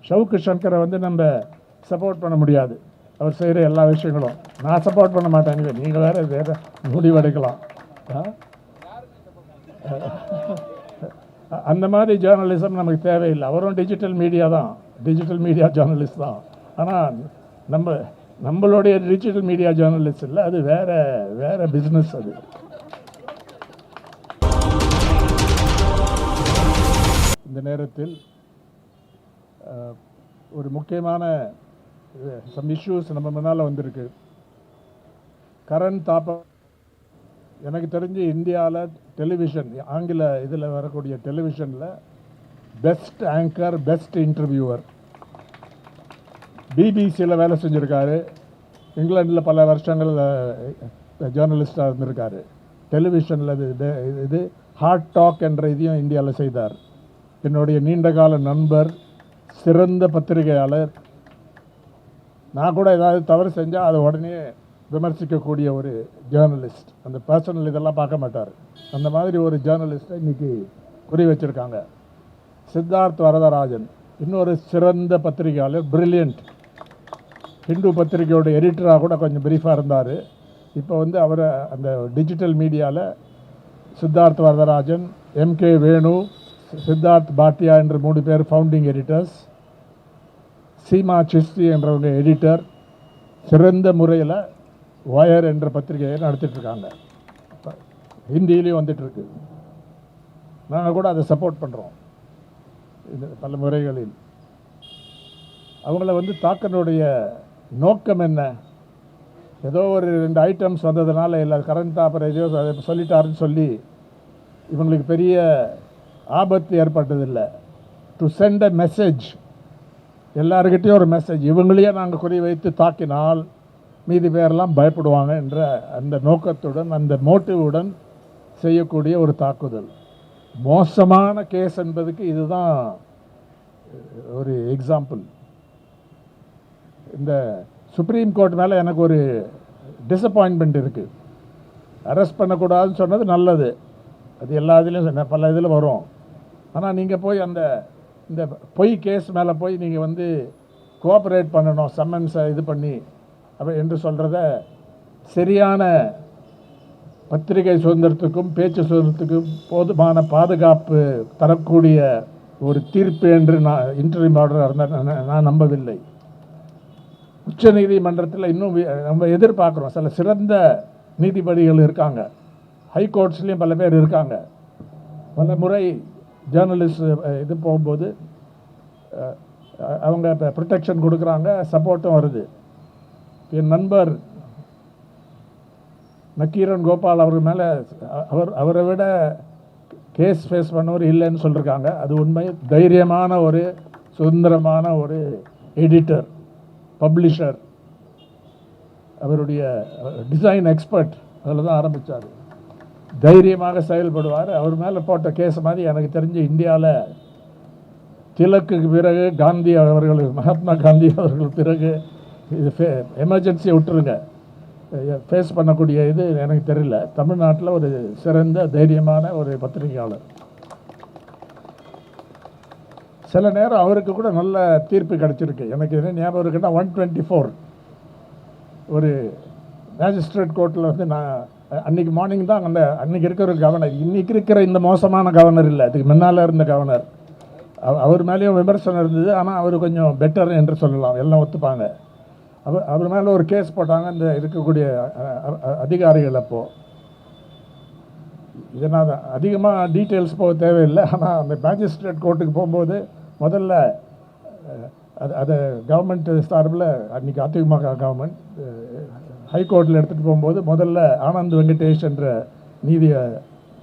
ஷவுக்கு சங்கரை வந்து நம்ம சப்போர்ட் பண்ண முடியாது. அவர் செய்கிற எல்லா விஷயங்களும் நான் சப்போர்ட் பண்ண மாட்டேன். நீங்கள் வேறு முடிவெடுக்கலாம். அந்த மாதிரி ஜேர்னலிசம் நமக்கு தேவையில்லை. அவரும் டிஜிட்டல் மீடியா ஜேர்னலிஸ்ட் தான். ஆனால் நம்மளுடைய டிஜிட்டல் மீடியா ஜேர்னலிஸ்ட் இல்லை, அது வேற பிஸ்னஸ். அது இந்த நேரத்தில் ஒரு முக்கியமான சம் இஷ்யூஸ் நம்ம முன்னால் வந்திருக்கு. கரண் தாப்பா எனக்கு தெரிஞ்சு இந்தியாவில் டெலிவிஷன், ஆங்கில இதில் வரக்கூடிய டெலிவிஷனில் பெஸ்ட் ஆங்கர், பெஸ்ட் இன்டர்வியூவர். பிபிசியில் வேலை செஞ்சுருக்காரு. இங்கிலாண்டில் பல வருஷங்கள் ஜேர்னலிஸ்டாக இருந்திருக்காரு. டெலிவிஷனில் இது ஹார்ட் டாக் என்ற இதையும் இந்தியாவில் செய்தார். என்னுடைய நீண்டகால நண்பர், சிறந்த பத்திரிகையாளர். நான் கூட ஏதாவது தவறு செஞ்சால் அதை உடனே விமர்சிக்கக்கூடிய ஒரு ஜேர்னலிஸ்ட். அந்த பர்சனல் இதெல்லாம் பார்க்க மாட்டார். அந்த மாதிரி ஒரு ஜேர்னலிஸ்ட்டை இன்றைக்கி குறி வச்சுருக்காங்க. சித்தார்த் வரதராஜன் இன்னொரு சிறந்த பத்திரிகையாளர், பிரில்லியன்ட். ஹிந்து பத்திரிகையோட எடிட்டராக கூட கொஞ்சம் பிரீஃபாக இருந்தார். இப்போ வந்து அவரை அந்த டிஜிட்டல் மீடியாவில் சித்தார்த் வரதராஜன், எம்கே வேணு, சித்தார்த் பாட்டியா என்ற 3 பேர் founding editors, Seema Chishti என்றவங்க editor, சிறந்த முறையில் வயர் என்ற பத்திரிகையை நடத்திட்டுருக்காங்க. ஹிந்தியிலையும் வந்துட்டுருக்கு. நாங்கள் கூட அதை சப்போர்ட் பண்ணுறோம் பல முறைகளில். அவங்கள வந்து தாக்கனுடைய நோக்கம் என்ன? ஏதோ ஒரு 2 ஐட்டம்ஸ் வந்ததுனால இல்லை, கரண்ட் தாப்பர் ஏதோ சொல்லிட்டாருன்னு சொல்லி இவங்களுக்கு பெரிய ஆபத்து ஏற்பட்டதில்லை. டு சென்ட் அ மெசேஜ், எல்லாருக்கிட்டையும் ஒரு மெசேஜ். இவங்களையே நாங்கள் குறி வைத்து தாக்கினால் மீதி பேரெல்லாம் பயப்படுவாங்க என்ற அந்த நோக்கத்துடன், அந்த மோட்டிவுடன் செய்யக்கூடிய ஒரு தாக்குதல். மோசமான கேஸ் என்பதுக்கு இதுதான் ஒரு எக்ஸாம்பிள். இந்த சுப்ரீம் கோர்ட் மேலே எனக்கு ஒரு டிசப்பாயின்மெண்ட் இருக்குது. அரெஸ்ட் பண்ணக்கூடாதுன்னு சொன்னது நல்லது, அது எல்லா இதுலேயும் பல இதில் வரும். ஆனால் நீங்கள் போய் இந்த பொய் கேஸ் மேலே போய் நீங்கள் வந்து கோஆப்ரேட் பண்ணணும், சம்மன்ஸை இது பண்ணி என்று சொல்கிறத சரியான பத்திரிகை சுதந்திரத்துக்கும் பேச்சு சுதந்திரத்துக்கும் போதுமான பாதுகாப்பு தரக்கூடிய ஒரு தீர்ப்பு என்று நான் இன்டர்வியூ ஆர்டர் இருந்தால் நான் நம்பவில்லை. உச்ச நீதிமன்றத்தில் இன்னும் நம்ம எதிர்பார்க்குறோம். சில சிறந்த நீதிபதிகள் இருக்காங்க, ஹைகோர்ட்ஸ்லேயும் பல பேர் இருக்காங்க. பல முறை ஜேர்னலிஸ்ட் இது போகும்போது அவங்க இப்போ ப்ரொடெக்ஷன் கொடுக்குறாங்க, சப்போர்ட்டும் வருது. என் நண்பர் நக்கீரன் கோபால் அவர்கள் மேலே அவரை விட கேஸ் ஃபேஸ் பண்ணவர் இல்லைன்னு சொல்லியிருக்காங்க. அது உண்மை. தைரியமான ஒரு சுதந்திரமான ஒரு எடிட்டர், பப்ளிஷர். அவருடைய டிசைன் எக்ஸ்பர்ட் அதில் தான் ஆரம்பித்தார். தைரியமாக செயல்படுவார். அவர் மேலே போட்ட கேஸ் மாதிரி எனக்கு தெரிஞ்சு இந்தியாவில் திலக்குக்கு பிறகு காந்தி அவர்கள், மகாத்மா காந்தி அவர்கள் பிறகு இது எமர்ஜென்சியை விட்டுருங்க, ஃபேஸ் பண்ணக்கூடிய இது எனக்கு தெரியல. தமிழ்நாட்டில் ஒரு சிறந்த தைரியமான ஒரு பத்திரிகையாளர். சில நேரம் அவருக்கு கூட நல்ல தீர்ப்பு கிடச்சிருக்கு. எனக்கு என்ன ஞாபகம் இருக்குன்னா 124 ஒரு மேஜிஸ்ட்ரேட் கோர்ட்டில் வந்து நான் அன்றைக்கி மார்னிங் தான் அன்றைக்கி இருக்கிற ஒரு கவர்னர், இன்றைக்கி இருக்கிற இந்த மோசமான கவர்னர் இல்லை, அதுக்கு முன்னால் இருந்த கவர்னர், அவர் மேலேயும் விமர்சனம் இருந்தது. ஆனால் அவர் கொஞ்சம் பெட்டர் என்று சொல்லலாம், எல்லாம் ஒத்துப்பாங்க. அவர் மேலே ஒரு கேஸ் போட்டாங்க இந்த இருக்கக்கூடிய அதிகாரிகள். அப்போது இதை நான் அதிகமாக டீட்டெயில்ஸ் போக தேவையில்லை. ஆனால் அந்த மேஜிஸ்ட்ரேட் கோர்ட்டுக்கு போகும்போது முதல்ல அது கவர்மெண்ட் சார்பில் அன்றைக்கி அதிமுக கவர்மெண்ட் ஹைகோர்ட்டில் எடுத்துகிட்டு போகும்போது முதல்ல ஆனந்த் வெங்கடேஷ் என்ற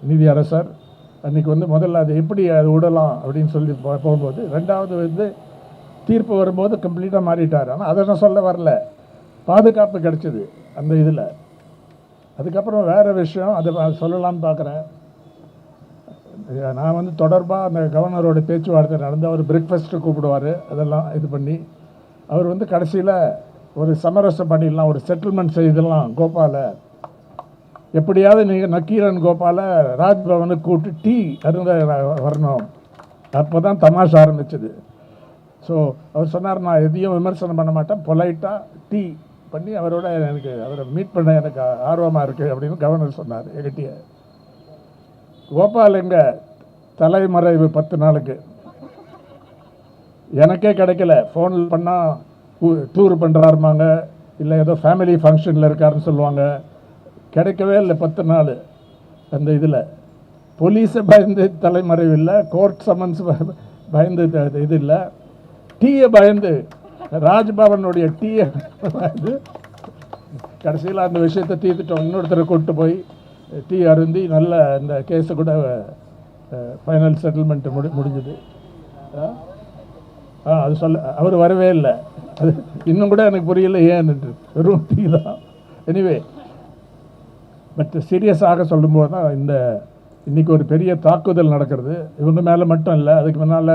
நீதி அரசர் அன்றைக்கி வந்து முதல்ல அது எப்படி அது விடலாம் அப்படின்னு சொல்லி போகும்போது, ரெண்டாவது வந்து தீர்ப்பு வரும்போது கம்ப்ளீட்டாக மாறிட்டார். ஆனால் அதை நான் சொல்ல வரல, பாதுகாப்பு கிடச்சிது அந்த இதில். அதுக்கப்புறம் வேறு விஷயம், அதை சொல்லலான்னு பார்க்குறேன். நான் வந்து தொடர்பாக அந்த கவர்னரோட பேச்சுவார்த்தை நடந்து அவர் பிரேக்ஃபாஸ்ட்டு கூப்பிடுவார். அதெல்லாம் இது பண்ணி அவர் வந்து கடைசியில் ஒரு சமரசம் பண்ணிடலாம், ஒரு செட்டில்மெண்ட் செய்தலாம் கோபாலை. எப்படியாவது நீங்கள் நக்கீரன் கோபாலை ராஜ்பவனுக்கு கூப்பிட்டு டீ அருந்த வரணும். அப்போ தான் தமாஷா ஆரம்பிச்சது. ஸோ அவர் சொன்னார், நான் எதையும் விமர்சனம் பண்ண மாட்டேன், பொலைட்டாக டீ பண்ணி அவரோட எனக்கு அவரை மீட் பண்ண எனக்கு ஆர்வமாக இருக்குது அப்படின்னு கவர்னர் சொன்னார் என்கிட்ட. கோபால் எங்க தலைமறைவு 10 நாளுக்கு எனக்கே கிடைக்கல. ஃபோனில் பண்ணால் டூர் பண்ணுறாருமாங்க, இல்லை ஏதோ ஃபேமிலி ஃபங்க்ஷனில் இருக்காருன்னு சொல்லுவாங்க. கிடைக்கவே இல்லை 10 நாள். அந்த இதில் போலீஸை பயந்து தலைமறைவு இல்லை, கோர்ட் சம்மன்ஸ் பயந்து இது இல்லை, டீயை பயந்து, ராஜ்பவனுடைய டீயை பயந்து கடைசியில் அந்த விஷயத்தை தீர்த்துட்டோம். இன்னொருத்தரை கூப்பிட்டு போய் டீ அருந்தி நல்ல இந்த கேஸை கூட ஃபைனல் செட்டில்மெண்ட் முடிஞ்சுது. அது சொல்ல அவர் வரவே இல்லை. அது இன்னும் கூட எனக்கு புரியல ஏன்னுட்டு, வெறும் டீ தான். எனிவே, பட் சீரியஸாக சொல்லும்போது தான் இன்றைக்கி ஒரு பெரிய தாக்குதல் நடக்கிறது. இவங்க மேலே மட்டும் இல்லை, அதுக்கு முன்னால்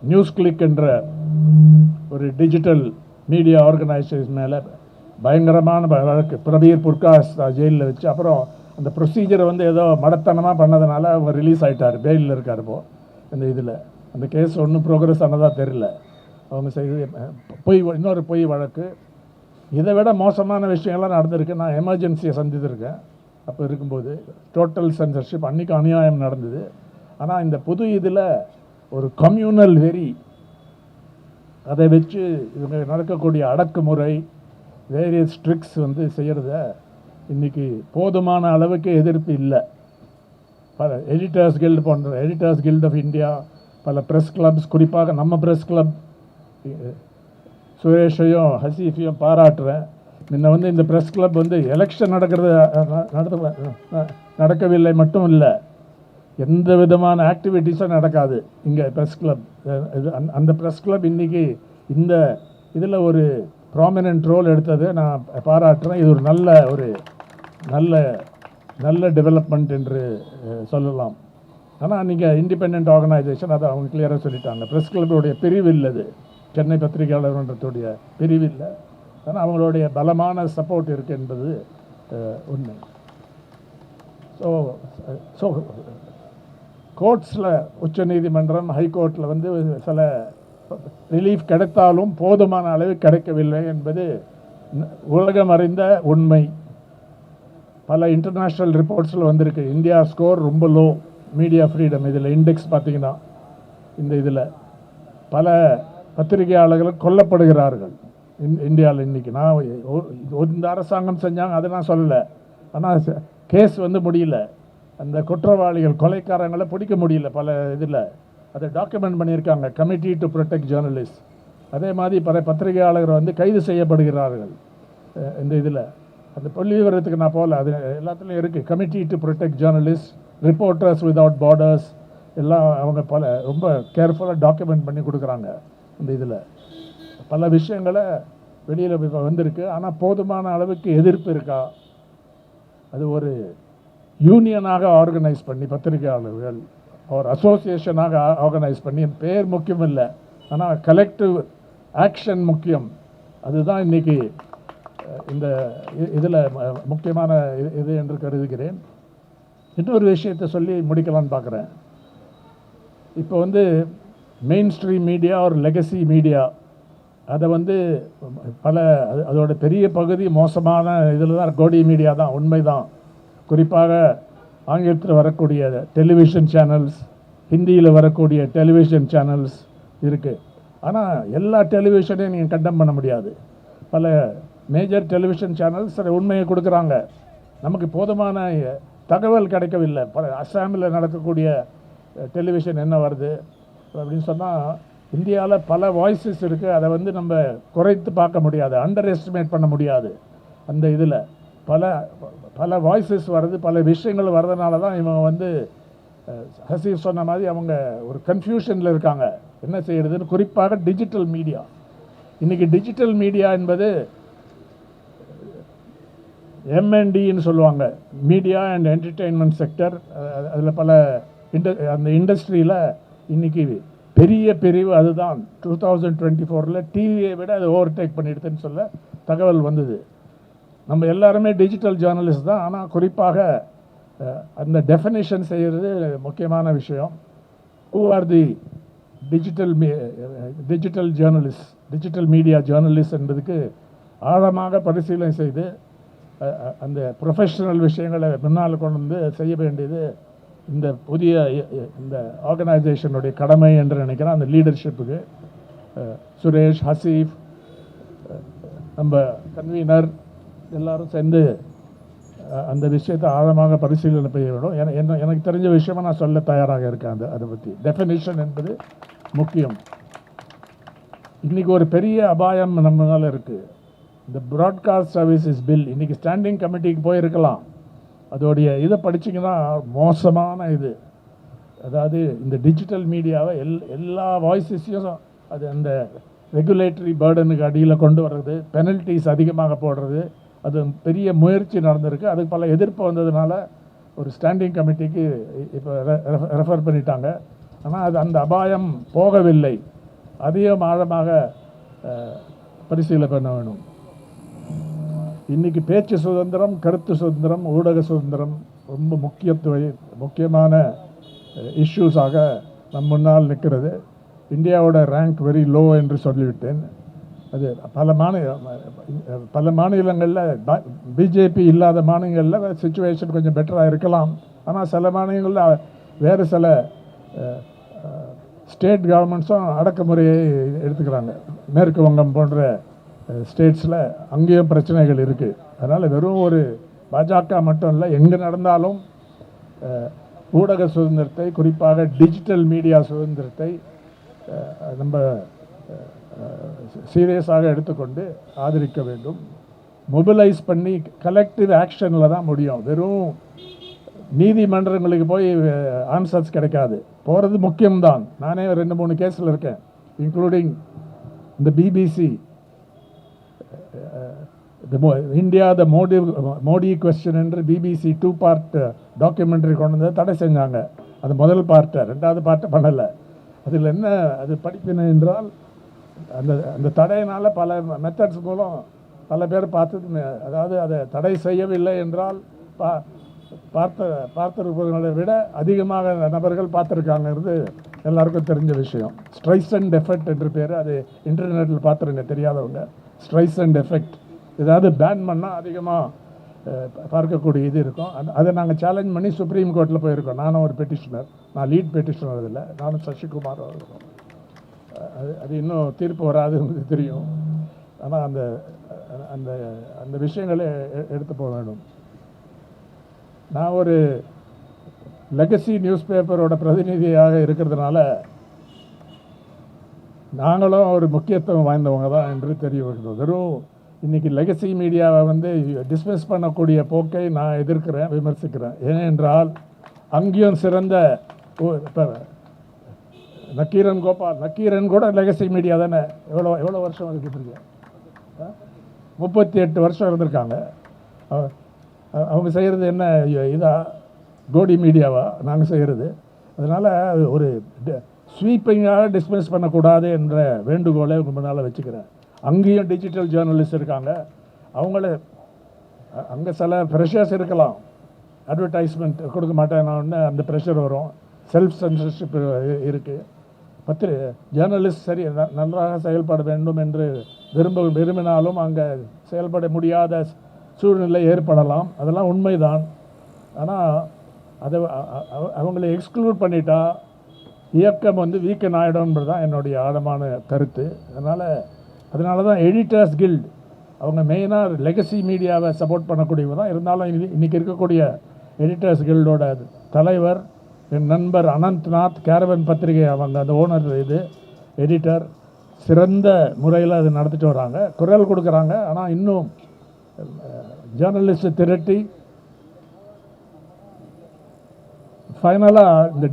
நியூஸ் கிளிக் என்ற ஒரு டிஜிட்டல் மீடியா ஆர்கனைசேஷன் மேலே பயங்கரமான வழக்கு. பிரபீர் புர்காஸ் ஜெயிலில் வச்சு, அப்புறம் அந்த ப்ரொசீஜரை ஏதோ மடத்தனமாக பண்ணதுனால அவங்க ரிலீஸ் ஆகிட்டார், பெயிலில் இருக்கார் இப்போது. இந்த இதில் அந்த கேஸ் ஒன்றும் ப்ரோக்ரஸ் ஆனதாக தெரியல. அவங்க இன்னொரு பொய் வழக்கு. இதை விட மோசமான விஷயங்கள்லாம் நடந்திருக்கு. நான் எமர்ஜென்சியை சந்தித்திருக்கேன். அப்போ இருக்கும்போது டோட்டல் சென்சர்ஷிப் அன்றைக்கி அநியாயம் நடந்தது. ஆனால் இந்த புது இதில் ஒரு கம்யூனல் வெறி, அதை வச்சு இவங்க நடக்கக்கூடிய அடக்குமுறை, வேரியஸ் ட்ரிக்ஸ் செய்கிறத இன்றைக்கி போதுமான அளவுக்கு எதிர்ப்பு இல்லை. பல எடிட்டர்ஸ் கில்டு போன்ற எடிட்டர்ஸ் கில்ட் ஆஃப் இந்தியா, பல ப்ரெஸ் கிளப்ஸ், குறிப்பாக நம்ம ப்ரெஸ் கிளப் சுரேஷையும் ஹசீஃபையும் பாராட்டுறேன். முன்ன இந்த ப்ரெஸ் கிளப் எலெக்ஷன் நடக்கவில்லை மட்டும் இல்லை, எந்த விதமான ஆக்டிவிட்டீஸும் நடக்காது இங்கே ப்ரெஸ் கிளப். அந்த ப்ரெஸ் கிளப் இன்றைக்கி இந்த இதில் ஒரு ப்ராமினென்ட் ரோல் எடுத்தது நான் பாராட்டுறேன். இது ஒரு நல்ல டெவலப்மெண்ட் என்று சொல்லலாம். ஆனால் நீங்கள் இண்டிபெண்ட் ஆர்கனைசேஷன், அதை அவங்க கிளியராக சொல்லிட்டாங்க. ப்ரெஸ் கிளப்புடைய பிரிவு இல்லை, அது சென்னை பத்திரிகையாளர்ன்றதுடைய பிரிவு இல்லை. ஆனால் அவங்களுடைய பலமான சப்போர்ட் இருக்குது என்பது உண்மை. ஸோ கோர்ட்ஸில், உச்சநீதிமன்றம், ஹைகோர்ட்டில் சில ரிலீஃப் கிடைத்தாலும் போதுமான அளவு கிடைக்கவில்லை என்பது உலகம் அறிந்த உண்மை. பல இன்டர்நேஷ்னல் ரிப்போர்ட்ஸில் வந்திருக்கு. இந்தியா ஸ்கோர் ரொம்ப லோ மீடியா ஃப்ரீடம் இதில் இண்டெக்ஸ் பார்த்திங்கன்னா. இதில் பல பத்திரிகையாளர்கள் கொல்லப்படுகிறார்கள் இந்தியாவில் இன்றைக்கி. நான் இந்த அரசாங்கம் செஞ்சாங்க, அதை நான் சொல்லலை. ஆனால் கேஸ் முடியல. அந்த குற்றவாளிகள், கொலைக்காரங்களை பிடிக்க முடியல. பல இதில் அதை டாக்குமெண்ட் பண்ணியிருக்காங்க, கமிட்டி டு ப்ரொடெக்ட் ஜேர்னலிஸ்ட். அதே மாதிரி பல பத்திரிகையாளர்கள் கைது செய்யப்படுகிறார்கள் இந்த இதில். அந்த புள்ளி விவரத்துக்கு நான் போகல, அது எல்லாத்துலேயும் இருக்குது. Committee to protect journalist, reporters without borders, எல்லாம் அவங்க ரொம்ப கேர்ஃபுல்லாக டாக்குமெண்ட் பண்ணி கொடுக்குறாங்க. இந்த இதில் பல விஷயங்களை வெளியில் இப்போ வந்திருக்கு. ஆனால் போதுமான அளவுக்கு எதிர்ப்பு இருக்கா? அது ஒரு யூனியனாக ஆர்கனைஸ் பண்ணி, பத்திரிகையாளர்கள் ஒரு அசோசியேஷனாக ஆர்கனைஸ் பண்ணி, பேர் முக்கியம் இல்லை, ஆனால் கலெக்டிவ் ஆக்ஷன் முக்கியம். அதுதான் இன்றைக்கி இந்த இதில் முக்கியமான இது என்று கருதுகிறேன். இன்னொரு விஷயத்தை சொல்லி முடிக்கலான்னு பார்க்குறேன். இப்போ மெயின் ஸ்ட்ரீம் மீடியா ஒரு லெகசி மீடியா, அதை அதோட பெரிய பகுதி மோசமான இதில் தான், கோடி மீடியா தான், உண்மை தான். குறிப்பாக ஆங்கிலத்தில் வரக்கூடிய டெலிவிஷன் சேனல்ஸ், ஹிந்தியில் வரக்கூடிய டெலிவிஷன் சேனல்ஸ் இருக்குது. ஆனால் எல்லா டெலிவிஷனையும் நீங்கள் கண்டம் பண்ண முடியாது. பல மேஜர் டெலிவிஷன் சேனல்ஸ் உண்மையை கொடுக்குறாங்க, நமக்கு போதுமான தகவல் கிடைக்கவில்லை. பல அஸ்ஸாமில் நடக்கக்கூடிய டெலிவிஷன் என்ன வருது அப்படின்னு சொன்னால், இந்தியாவில் பல வாய்ஸஸ் இருக்குது. அதை நம்ம குறைத்து பார்க்க முடியாது, அண்டர் எஸ்டிமேட் பண்ண முடியாது. அந்த இதில் பல வாய்ஸஸ் வருது, பல விஷயங்கள் வர்றதுனால தான் இவங்க ஹசீஃப் சொன்ன மாதிரி அவங்க ஒரு கன்ஃபியூஷனில் இருக்காங்க, என்ன செய்கிறதுன்னு. குறிப்பாக டிஜிட்டல் மீடியா. இன்றைக்கி டிஜிட்டல் மீடியா என்பது M&Dன்னு சொல்லுவாங்க, மீடியா அண்ட் என்டர்டெயின்மெண்ட் செக்டர். அதில் பல அந்த இண்டஸ்ட்ரியில் இன்றைக்கி பெரிய பிரிவு அதுதான். 2024 டிவியை விட அது ஓவர்டேக் பண்ணிடுதுன்னு சொல்ல தகவல் வந்தது. நம்ம எல்லாருமே டிஜிட்டல் ஜேர்னலிஸ்ட் தான். ஆனால் குறிப்பாக அந்த டெஃபினேஷன் செய்கிறது முக்கியமான விஷயம். Who are the digital journalist, digital media journalist என்பதுக்கு ஆழமாக பரிசீலனை செய்து அந்த ப்ரொஃபஷனல் விஷயங்களை முன்னால் கொண்டு வந்து செய்ய வேண்டியது இந்த புதிய இந்த ஆர்கனைசேஷனுடைய கடமை என்று நினைக்கிறேன். அந்த லீடர்ஷிப்புக்கு சுரேஷ், ஹசீஃப், நம்ம கன்வீனர் எல்லாரும் சேர்ந்து அந்த விஷயத்தை ஆழமாக பரிசீலனை செய்ய வேண்டும். எனக்கு தெரிஞ்ச விஷயமா நான் சொல்ல தயாராக இருக்கேன். அதை பற்றி டெஃபினிஷன் என்பது முக்கியம். இன்றைக்கி ஒரு பெரிய அபாயம் நம்மளால் இருக்குது. இந்த ப்ராட்காஸ்ட் சர்வீசஸ் பில் இன்றைக்கி ஸ்டாண்டிங் கமிட்டிக்கு போயிருக்கலாம். அதோடைய இதை படிச்சிங்கன்னா மோசமான இது, அதாவது இந்த டிஜிட்டல் மீடியாவை எல்லா வாய்ஸஸையும் அது அந்த ரெகுலேட்டரி பேர்டனுக்கு அடியில் கொண்டு வர்றது, பெனல்ட்டிஸ் அதிகமாக போடுறது, அது பெரிய முயற்சி நடந்திருக்கு. அதுக்கு பல எதிர்ப்பு வந்ததுனால ஒரு ஸ்டாண்டிங் கமிட்டிக்கு இப்போ ரெஃபர் பண்ணிட்டாங்க. ஆனால் அது அந்த அபாயம் போகவில்லை. அதையும் ஆழமாக பரிசீலனை பண்ண வேணும். இன்றைக்கி பேச்சு சுதந்திரம், கருத்து சுதந்திரம், ஊடக சுதந்திரம் ரொம்ப முக்கியமான இஷ்யூஸாக நம் முன்னால் நிற்கிறது. இந்தியாவோட ரேங்க் வெரி லோ என்று சொல்லிவிட்டேன். அது பல மாநிலங்களில் பிஜேபி இல்லாத மாநிலங்களில் சிச்சுவேஷன் கொஞ்சம் பெட்டராக இருக்கலாம். ஆனால் சில மாநிலங்களில் வேறு சில ஸ்டேட் கவர்மெண்ட்ஸும் அடக்குமுறையை எடுத்துக்கிறாங்க. மேற்கு வங்கம் போன்ற ஸ்டேட்ஸில் அங்கேயும் பிரச்சனைகள் இருக்குது. அதனால் வெறும் ஒரு பாஜக மட்டும் இல்லை, எங்கே நடந்தாலும் ஊடக சுதந்திரத்தை, குறிப்பாக டிஜிட்டல் மீடியா சுதந்திரத்தை நம்ம சீரியஸாக எடுத்துக்கொண்டு ஆதரிக்க வேண்டும். மொபிலைஸ் பண்ணி கலெக்டிவ் ஆக்ஷனில் தான் முடியும். வெறும் நீதிமன்றங்களுக்கு போய் ஆன்சர்ஸ் கிடைக்காது. போகிறது முக்கியம்தான். நானே 2-3 கேஸில் இருக்கேன், இன்க்ளூடிங் இந்த BBC India the Modi question என்று பிபிசி 2 பார்ட் டாக்குமெண்ட்ரி கொண்டு வந்து தடை செஞ்சாங்க. அது முதல் பார்ட்டை, 2வது பார்ட்டை பண்ணலை. அதில் என்ன அது படிப்பினை என்றால், அந்த தடையினால் பல மெத்தட்ஸ் மூலம் பல பேர் பார்த்து, அதாவது அதை தடை செய்யவில்லை என்றால் பார்த்திருப்பவர்களை விட அதிகமாக நபர்கள் பார்த்துருக்காங்கிறது எல்லாருக்கும் தெரிஞ்ச விஷயம். ஸ்ட்ரைஸ் அண்ட் எஃபெக்ட் என்று பேர். அது இன்டர்நெட்டில் பார்த்துருங்க தெரியாதவங்க. ஸ்ட்ரைஸ் அண்ட் எஃபெக்ட் ஏதாவது பேன் பண்ணால் அதிகமாக பார்க்கக்கூடிய இது இருக்கும். அதை நாங்கள் சேலஞ்ச் பண்ணி சுப்ரீம் கோர்ட்டில் போயிருக்கோம். நானும் ஒரு பெட்டிஷனர், நான் லீட் பெட்டிஷனர் இதில், நானும் சசிகுமார் இருக்கோம். அது இன்னும் தீர்ப்பு வராதுன்னு தெரியும். ஆனால் அந்த அந்த அந்த விஷயங்களை எடுத்து போக வேண்டும். நான் ஒரு லெகசி நியூஸ் பேப்பரோட பிரதிநிதியாக இருக்கிறதுனால நாங்களும் ஒரு முக்கியத்துவம் வாய்ந்தவங்க தான் என்று தெரிய வருகிறது. வெறும் இன்றைக்கி லெகசி மீடியாவை டிஸ்மிஸ் பண்ணக்கூடிய போக்கை நான் எதிர்க்கிறேன், விமர்சிக்கிறேன். ஏனென்றால் அங்கேயும் சிறந்த இப்போ நக்கீரன் கூட லெகசி மீடியா தானே. எவ்வளோ வருஷம் இருந்துருக்கு? 38 வருஷம் இருந்திருக்காங்க. அவங்க செய்கிறது என்ன கோடி மீடியாவா நாங்கள் செய்கிறது? அதனால் ஒரு ஸ்வீப்பிங்காக டிஸ்மிஸ் பண்ணக்கூடாது என்ற வேண்டுகோளை உங்கள் முன்னால் வச்சுக்கிறேன். அங்கேயும் டிஜிட்டல் ஜேர்னலிஸ்ட் இருக்காங்க. அங்கே சில ப்ரெஷர்ஸ் இருக்கலாம். அட்வர்டைஸ்மெண்ட் கொடுக்க மாட்டேன்னு அந்த ப்ரெஷர் வரும். செல்ஃப் சென்சர்ஷிப் இருக்குது. ஜேர்னலிஸ்ட் சரி நன்றாக செயல்பட வேண்டும் என்று விரும்பினாலும் அங்கே செயல்பட முடியாத சூழ்நிலை ஏற்படலாம். அதெல்லாம் உண்மைதான். ஆனால் அவங்களை எக்ஸ்க்ளூட் பண்ணிட்டா இயக்கம் வீக்கன் ஆகிடும்ன்றது தான் என்னுடைய ஆழமான கருத்து. அதனால தான் எடிட்டர்ஸ் கில்ட் அவங்க மெயினாக லெகசி மீடியாவை சப்போர்ட் பண்ணக்கூடியவங்க தான். இருந்தாலும் இன்றைக்கி இருக்கக்கூடிய எடிட்டர்ஸ் கில்டோட தலைவர் என் நண்பர் அனந்த்நாத், கேரவன் பத்திரிகை அந்த ஓனர் எடிட்டர் சிறந்த முறையில் அது நடத்திட்டு வராங்க, குரல் கொடுக்குறாங்க. ஆனால் இன்னும் ஜேர்னலிஸ்ட்டை திரட்டி ஃபைனலாக இந்த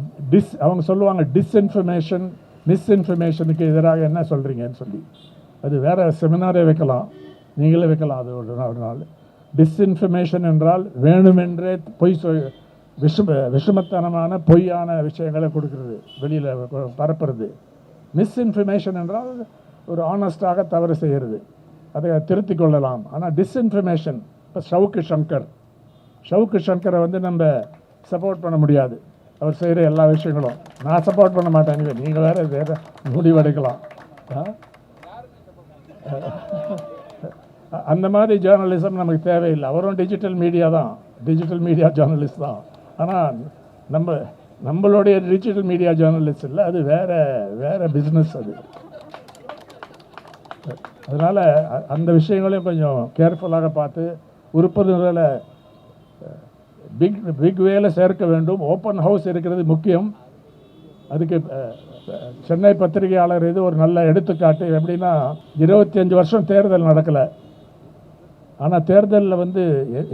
அவங்க சொல்லுவாங்க டிஸ்இன்ஃபர்மேஷன், மிஸ்இன்ஃபர்மேஷனுக்கு எதிராக என்ன சொல்கிறீங்கன்னு சொல்லி. அது வேறு செமினாரே வைக்கலாம், நீங்களே வைக்கலாம். அது ஒரு நாள். டிஸ்இன்ஃபர்மேஷன் என்றால் வேணுமென்றே விஷமத்தனமான பொய்யான விஷயங்களை கொடுக்கறது, வெளியில் பரப்புறது. மிஸ்இன்ஃபர்மேஷன் என்றால் ஒரு ஆனஸ்டாக தவறு செய்கிறது, அதை திருத்தி கொள்ளலாம். ஆனால் டிஸ்இன்ஃபர்மேஷன், இப்போ ஷவுக்கு சங்கரை நம்ம சப்போர்ட் பண்ண முடியாது. அவர் செய்கிற எல்லா விஷயங்களும். நான் சப்போர்ட் பண்ண மாட்டேன், நீங்கள் வேறு முடிவெடுக்கலாம். அந்த மாதிரி ஜேர்னலிசம் நமக்கு தேவையில்லை. அவரும் டிஜிட்டல் மீடியா தான், டிஜிட்டல் மீடியா ஜேர்னலிஸ்ட் தான். ஆனால் நம்மளுடைய டிஜிட்டல் மீடியா ஜேர்னலிஸ்ட் இல்லை, அது வேறு பிஸ்னஸ் அது. அதனால் அந்த விஷயங்களையும் கொஞ்சம் கேர்ஃபுல்லாக பார்த்து உறுப்பினர்களை பிக் வேல சேர்க்க வேண்டும். ஓப்பன் ஹவுஸ் இருக்கிறது முக்கியம். அதுக்கு சென்னை பத்திரிகையாளர் இது ஒரு நல்ல எடுத்துக்காட்டு. எப்படின்னா 25 வருஷம் தேர்தல் நடக்கலை. ஆனால் தேர்தலில் வந்து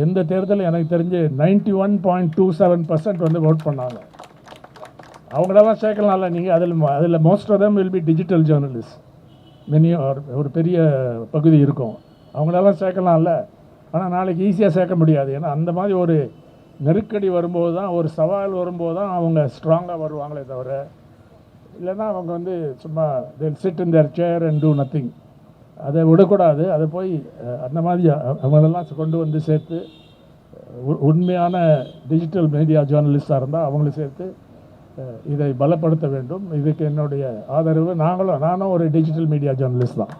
எந்த தேர்தலும் எனக்கு தெரிஞ்சு 91.27% வந்து ஓட் பண்ணாங்க. அவங்களெல்லாம் சேர்க்கலாம்ல நீங்கள். அதில் most of them will be digital journalist. ஒரு பெரிய பகுதி இருக்கும். அவங்களெல்லாம் சேர்க்கலாம்ல. ஆனால் நாளைக்கு ஈஸியாக சேர்க்க முடியாது. ஏன்னா அந்த மாதிரி ஒரு நெருக்கடி வரும்போது தான், ஒரு சவால் வரும்போது தான் அவங்க ஸ்ட்ராங்காக வருவாங்களே தவிர, இல்லைன்னா அவங்க வந்து சும்மா they'll sit in their chair and do nothing. அதை விடக்கூடாது. அதை போய் அந்த மாதிரி அவங்களெல்லாம் கொண்டு வந்து சேர்த்து உண்மையான டிஜிட்டல் மீடியா ஜேர்னலிஸ்டாக இருந்தால் அவங்கள சேர்த்து இதை பலப்படுத்த வேண்டும். இதுக்கு என்னுடைய ஆதரவு. நானும் ஒரு டிஜிட்டல் மீடியா ஜேர்னலிஸ்ட் தான்.